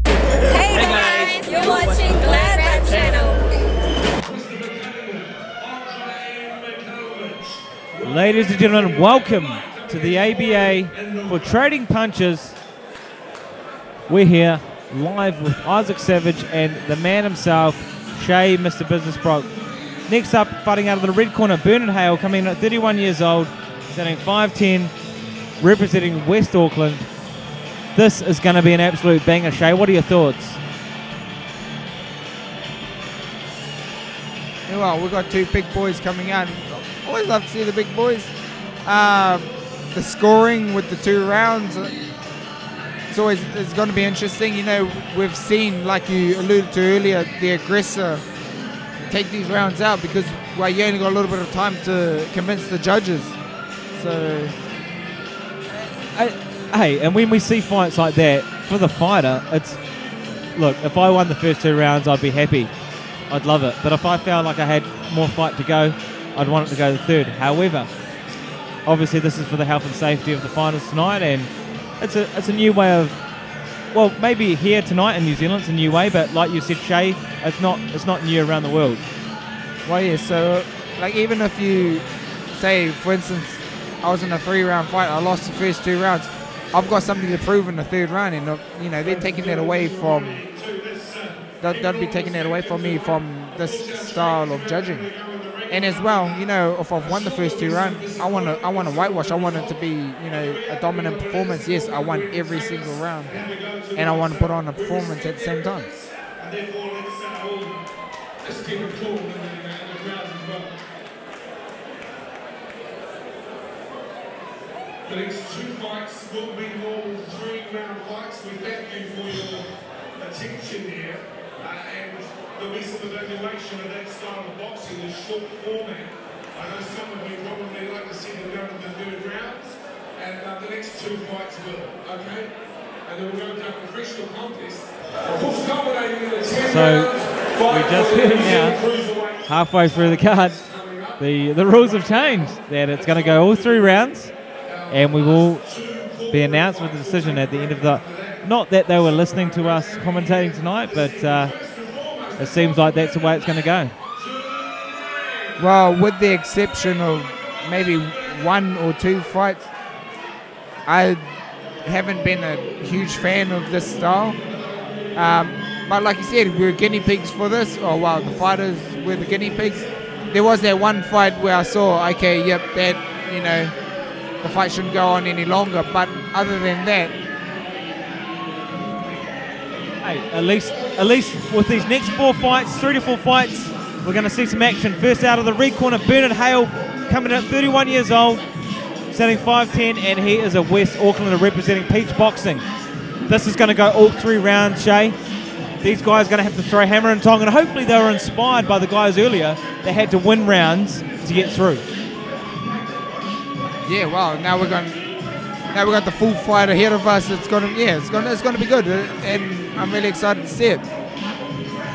Hey guys, you're watching GladrapChannel. Ladies and gentlemen, welcome to the ABA for Trading Punches. We're here live with Isaac Savage and the man himself, Shay, Mr. Business Broke. Next up, fighting out of the red corner, Bernand Hale, coming in at 31 years old, standing 5'10", representing West Auckland. This is going to be an absolute banger, Shay. What are your thoughts? Well, we've got two big boys coming out. Always love to see the big boys. The scoring with the 2 rounds, it's going to be interesting. You know, we've seen, like you alluded to earlier, the aggressor take these rounds out because you only got a little bit of time to convince the judges. So, hey, and when we see fights like that, for the fighter, look, if I won the first 2 rounds, I'd be happy. I'd love it. But if I felt like I had more fight to go, I'd want it to go the third. However, obviously this is for the health and safety of the fighters tonight, and it's a new way of, well, maybe here tonight in New Zealand it's a new way, but like you said, Shay, it's not new around the world. well, yeah, so, like, even if you say, for instance, I was in a 3-round fight, I lost the first 2 rounds, I've got something to prove in the 3rd round, and, you know, they're taking that away from, they'll be taking that away from me from this style of judging. And as well, you know, if I've won the first 2 rounds, I want to whitewash. I want it to be, you know, a dominant performance. Yes, I won every single round, and I want to put on a performance at the same time. The next 2 fights will be normal 3-round fights. We thank you for your attention here. And there'll be some evaluation of that style of boxing in short format. I know some of you probably like to see them go to the 3rd rounds. And the next 2 fights will, okay? And then we'll go to a professional contest. Who's dominating in the 10 So, rounds? we just heard now, halfway through the card, the rules have changed. That it's going to go all 3 rounds, and we will be announced with the decision at the end of the... Not that they were listening to us commentating tonight, but it seems like that's the way it's going to go. Well, with the exception of maybe 1 or 2 fights, I haven't been a huge fan of this style. But like you said, we're guinea pigs for this. Oh, wow, the fighters were the guinea pigs. There was that one fight where I saw, okay, yep, that, you know, the fight shouldn't go on any longer. But other than that, Hey, at least with these next 4 fights, 3 to 4 fights, we're going to see some action. First out of the red corner, Bernand Hale, coming in at 31 years old, standing 5'10", and he is a West Aucklander representing Peach Boxing. This is going to go all 3 rounds, Shay. These guys are going to have to throw hammer and tong, and hopefully they were inspired by the guys earlier that had to win rounds to get through. yeah, well, now we got the full fight ahead of us. It's going to be good, and I'm really excited to see it.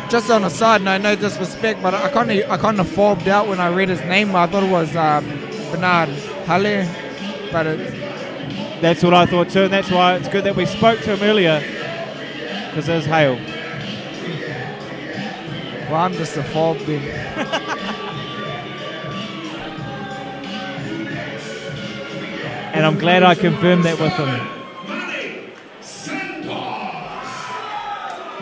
Just on a side note, no disrespect, but I kind of fobbed out when I read his name. I thought it was Bernand Hale, but That's what I thought too, and that's why it's good that we spoke to him earlier, because there's Hale. well, I'm just a fob then. And I'm glad I confirmed that with him.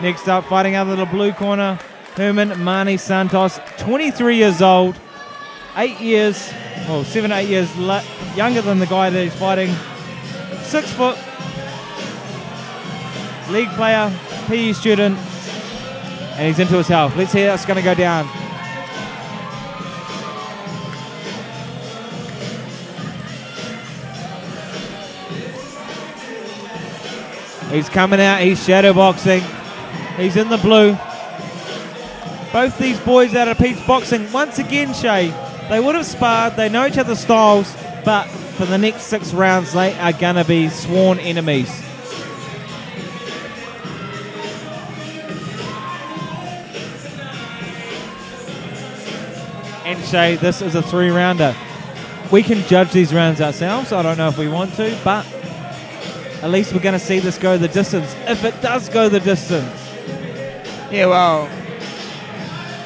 Next up, fighting out of the blue corner, Hermann Santos, 23 years old, 7 to 8 years younger than the guy that he's fighting. 6 foot, league player, PE student, and he's into his health. Let's see how it's going to go down. He's coming out, he's shadow boxing. He's in the blue. Both these boys out of Peach Boxing, once again, Shay, they would have sparred, they know each other's styles, but for the next 6 rounds, they are going to be sworn enemies. And Shay, this is a 3-rounder. We can judge these rounds ourselves. I don't know if we want to, but at least we're going to see this go the distance, if it does go the distance. Yeah, well,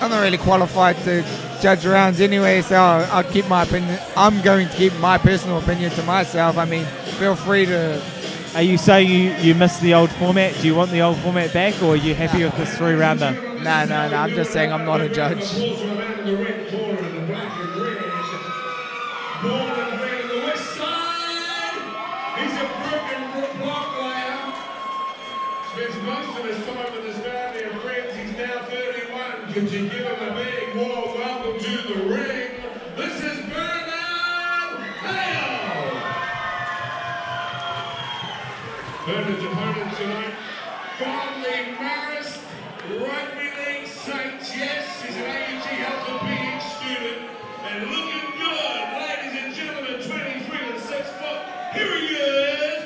I'm not really qualified to judge rounds anyway, so I'll keep my opinion. I'm going to keep my personal opinion to myself. I mean, feel free to. Are you saying you miss the old format? Do you want the old format back, or are you happy with this 3-rounder? No. I'm just saying I'm not a judge. Balls are around the red corner and the black and red. Born and bred on the west side. He's a broken block layer. Spends most of his time with his family and friends. He's now 31. Could you give him a big warm welcome to the ring? This is Bernand Hale. Bernard's opponent tonight, fondly embarrassed, rugby league saint, yes, he's an AEG Health and PE student, and looking good, ladies and gentlemen, 23 and 6 foot, here he is,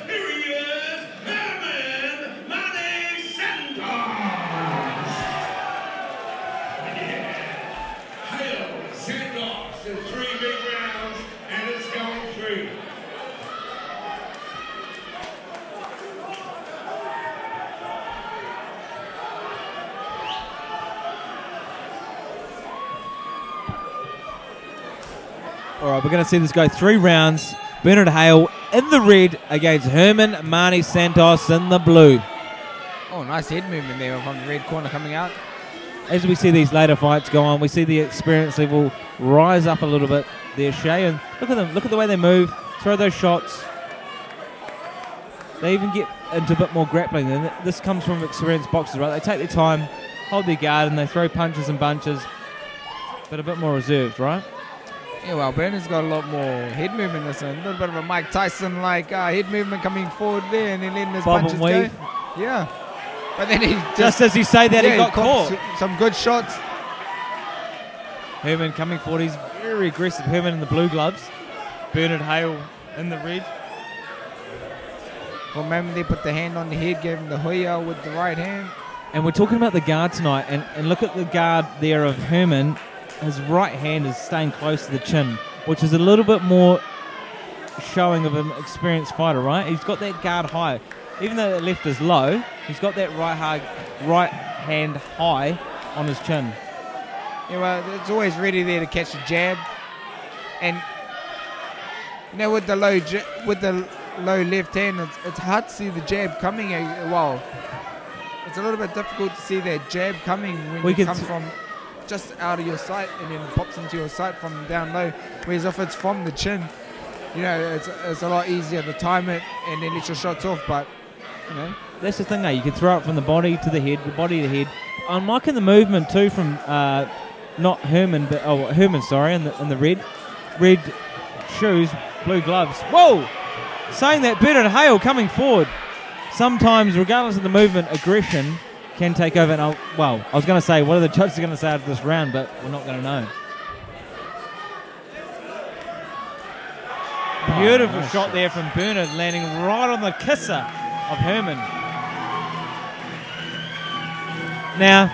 Hermann, Santos! Yeah, Hale, Santos, in 3 big rounds, and it's going 3. All right, we're going to see this go 3 rounds. Bernard Hale in the red against Hermann Santos in the blue. Oh, nice head movement there from the red corner coming out. As we see these later fights go on, we see the experience level rise up a little bit there, Shay. And look at them. Look at the way they move, throw those shots. They even get into a bit more grappling. And this comes from experienced boxers, right? They take their time, hold their guard, and they throw punches and bunches, but a bit more reserved, right? Yeah, well, Bernard's got a lot more head movement. This one. A little bit of a Mike Tyson-like head movement coming forward there, and then letting his Bob punches and weave. go. Yeah. But then he Just as you say that, he got caught. Some good shots. Hermann coming forward. He's very aggressive. Hermann in the blue gloves. Bernard Hale in the red. Well, remember they put the hand on the head, gave him the hoya with the right hand. And we're talking about the guard tonight. And look at the guard there of Hermann. His right hand is staying close to the chin, which is a little bit more showing of an experienced fighter, right? He's got that guard high. Even though the left is low, he's got that right hand high on his chin. Yeah, well, it's always ready there to catch a jab. And, you know, with the low left hand, it's hard to see the jab coming. Well, it's a little bit difficult to see that jab coming when it comes from just out of your sight and then pops into your sight from down low. Whereas if it's from the chin, you know, it's a lot easier to time it and then let your shots off. But, you know, that's the thing, you can throw it from the body to the head, the body to the head. I'm liking the movement too from not Hermann, but Hermann, sorry, in the red shoes, blue gloves. Whoa! Saying that, Bernard Hale coming forward. Sometimes, regardless of the movement, aggression can take over. And I was going to say, what are the judges going to say after this round, but we're not going to know. Beautiful shot there from Bernard, landing right on the kisser of Hermann. Now,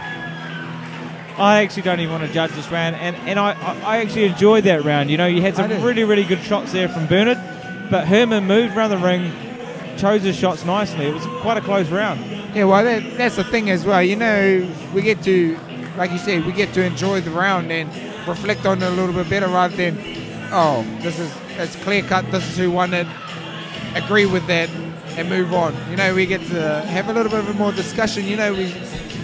I actually don't even want to judge this round, and I actually enjoyed that round. You know, you had some really, really good shots there from Bernard, but Hermann moved around the ring, chose his shots nicely. It was quite a close round. Yeah, well, that's the thing as well. You know, we get to, like you said, we get to enjoy the round and reflect on it a little bit better rather than, it's clear cut, this is who won it, agree with that, and move on. You know, we get to have a little bit of a more discussion. You know,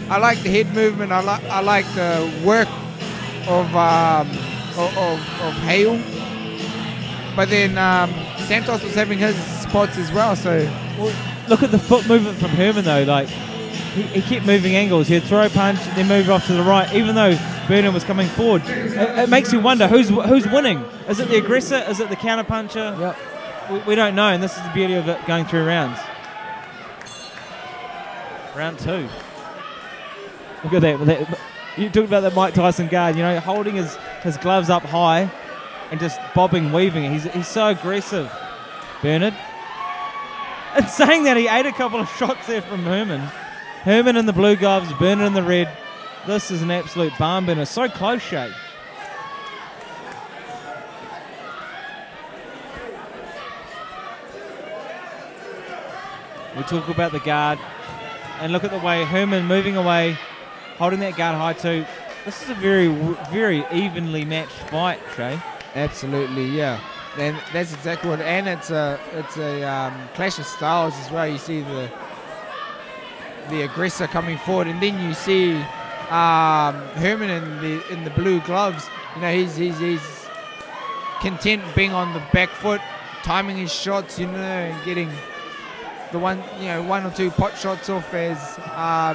I like the head movement. I like the work of Hale, but then Santos was having his spots as well. So look at the foot movement from Hermann though. Like he kept moving angles. He'd throw a punch, then move off to the right, even though Bernard was coming forward. It makes you wonder who's winning. Is it the aggressor? Is it the counter puncher? Yep. We don't know, and this is the beauty of it going through rounds. Round 2. Look at that. You talked about the Mike Tyson guard, you know, holding his gloves up high and just bobbing, weaving. He's so aggressive, Bernard. And saying that, he ate a couple of shots there from Hermann. Hermann in the blue gloves, Bernard in the red. This is an absolute barn burner. So close, Shay. We talk about the guard. And look at the way Hermann moving away, holding that guard high too. This is a very, very evenly matched fight, Shay. Absolutely, yeah. And that's exactly what. And it's a clash of styles as well. You see the aggressor coming forward, and then you see Hermann in the blue gloves. You know, he's content being on the back foot, timing his shots. You know, and getting the one or two pot shots off as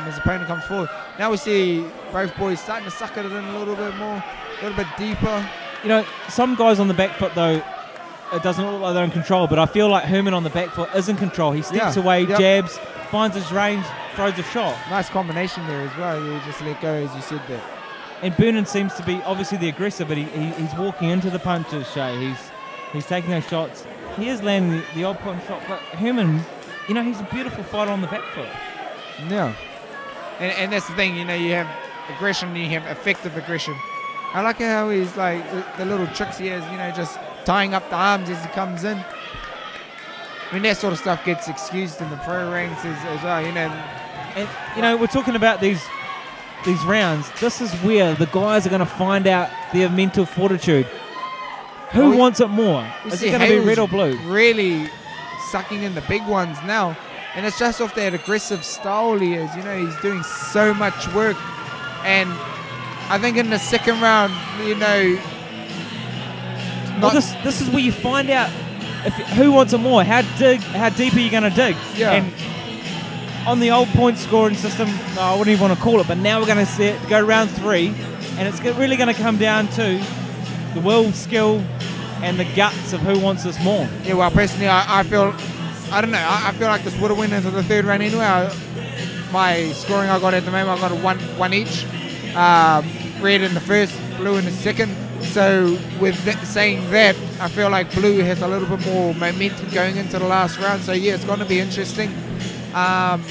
his opponent comes forward. Now we see both boys starting to suck it in a little bit more, a little bit deeper. You know, some guys on the back foot though, it doesn't look like they're in control, but I feel like Hermann on the back foot is in control. He steps away, jabs, finds his range, throws a shot. Nice combination there as well. You just let go, as you said there. And Bernand seems to be obviously the aggressor, but he's walking into the punches, Shay. He's taking those shots. He is landing the odd point shot, but Hermann, you know, he's a beautiful fighter on the back foot. Yeah. And that's the thing, you know, you have aggression and you have effective aggression. I like how he's like, the little tricks he has, you know, just tying up the arms as he comes in. I mean, that sort of stuff gets excused in the pro ranks as well, you know. And, you know, we're talking about these rounds. This is where the guys are going to find out their mental fortitude. Who wants it more? Is it going to be red or blue? Really sucking in the big ones now. And it's just off that aggressive style he is. You know, he's doing so much work. And I think in the second round, you know... Well, this is where you find out who wants it more. How deep are you going to dig? Yeah. And on the old point scoring system, no, I wouldn't even want to call it, but now we're going to go round 3, and it's really going to come down to the will, skill, and the guts of who wants this more. Yeah, well, personally, I feel... I don't know. I feel like this would have went into the third round anyway. My scoring I got at the moment, I got a one each. Red in the first, blue in the second. So with saying that, I feel like blue has a little bit more momentum going into the last round. So yeah, it's going to be interesting. And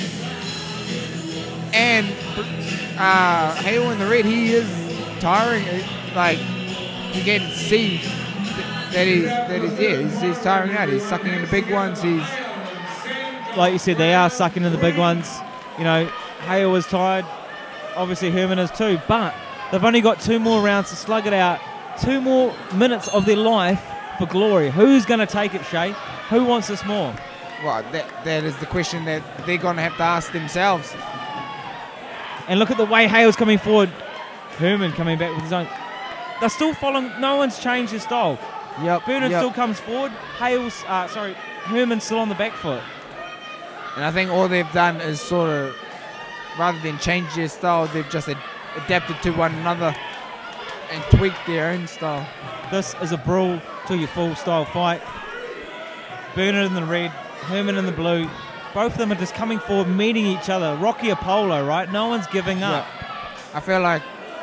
Hale in the red, he is tiring. Like you can see that he's tiring out. He's sucking in the big ones. He's like you said, they are sucking in the big ones. You know, Hale is tired. Obviously, Hermann is too. But they've only got 2 more rounds to slug it out. 2 more minutes of their life for glory. Who's going to take it, Shay? Who wants this more? Well, that is the question that they're going to have to ask themselves. And look at the way Hale's coming forward. Hermann coming back with his own. They're still following. No one's changed his style. Yep. Bernard still comes forward. Hermann's still on the back foot. And I think all they've done is sort of, rather than change their style, they've just adapted to one another and tweaked their own style. This is a brawl to your full style fight. Bernard in the red, Hermann in the blue. Both of them are just coming forward, meeting each other. Rocky Apollo, right? No one's giving up. I feel like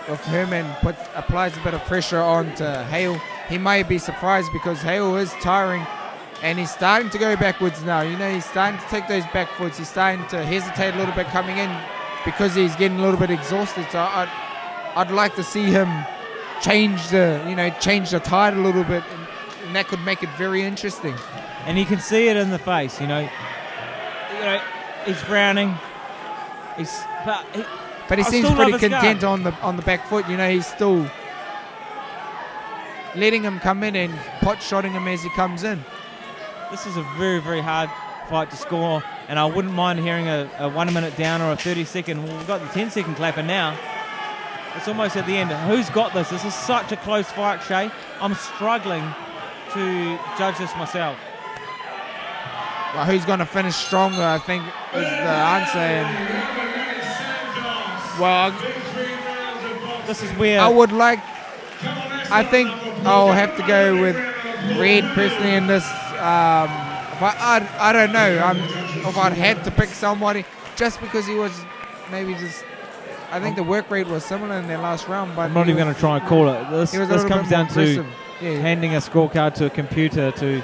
if Hermann applies a bit of pressure onto Hale, he might be surprised because Hale is tiring and he's starting to go backwards now. You know, he's starting to take those back foots. He's starting to hesitate a little bit coming in because he's getting a little bit exhausted. So I'd like to see him change the tide a little bit, and that could make it very interesting. And you can see it in the face, you know, he's frowning. But he seems pretty content on the back foot. You know, he's still letting him come in and pot-shotting him as he comes in. This is a very, very hard fight to score, and I wouldn't mind hearing a 1 minute down or a 30-second. Well, we've got the 10-second clapper now. It's almost at the end. Who's got this? This is such a close fight, Shay. I'm struggling to judge this myself. Well, who's going to finish stronger, I think, is the answer. And, well, this is where I think I'll have to go with red personally in this. I don't know. If I'd had to pick somebody, just because he was maybe just. I think the work rate was similar in their last round, but I'm not even going to try and call it. This comes down to Yeah. handing a scorecard to a computer to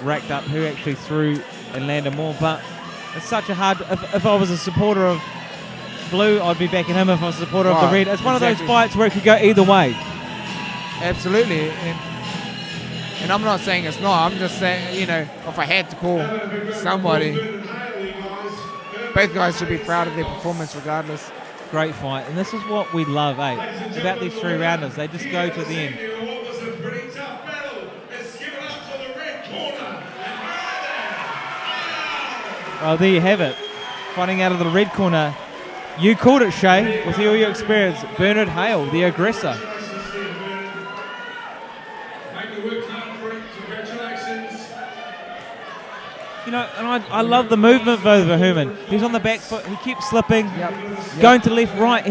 rack up who actually threw and landed more. But it's such a hard. If I was a supporter of blue, I'd be backing him. If I was a supporter of the red, it's one of those fights where it could go either way. Absolutely, and I'm not saying it's not. I'm just saying, you know, if I had to call somebody, both guys should be proud of their performance regardless. Great fight, and this is what we love, about these 3-rounders. They just go to the end. What was a pretty tough battle. Let's give it up for the red corner. Oh, there you have it. Fighting out of the red corner. You called it, Shay, with all your experience. Bernard Hale, the aggressor. Make you work hard for it. Congratulations. You know, and I love the movement of Hermann. He's on the back foot. He kept slipping, going to left, right.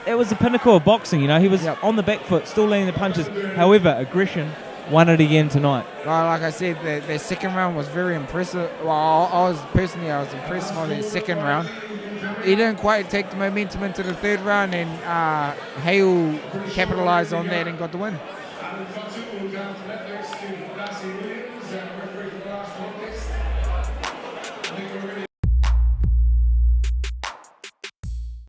It was the pinnacle of boxing. You know, he was on the back foot, still landing the punches. However, aggression won it again tonight. Well, like I said, their second round was very impressive. Well, I was impressed by their second round. He didn't quite take the momentum into the third round, and Hale capitalized on that and got the win.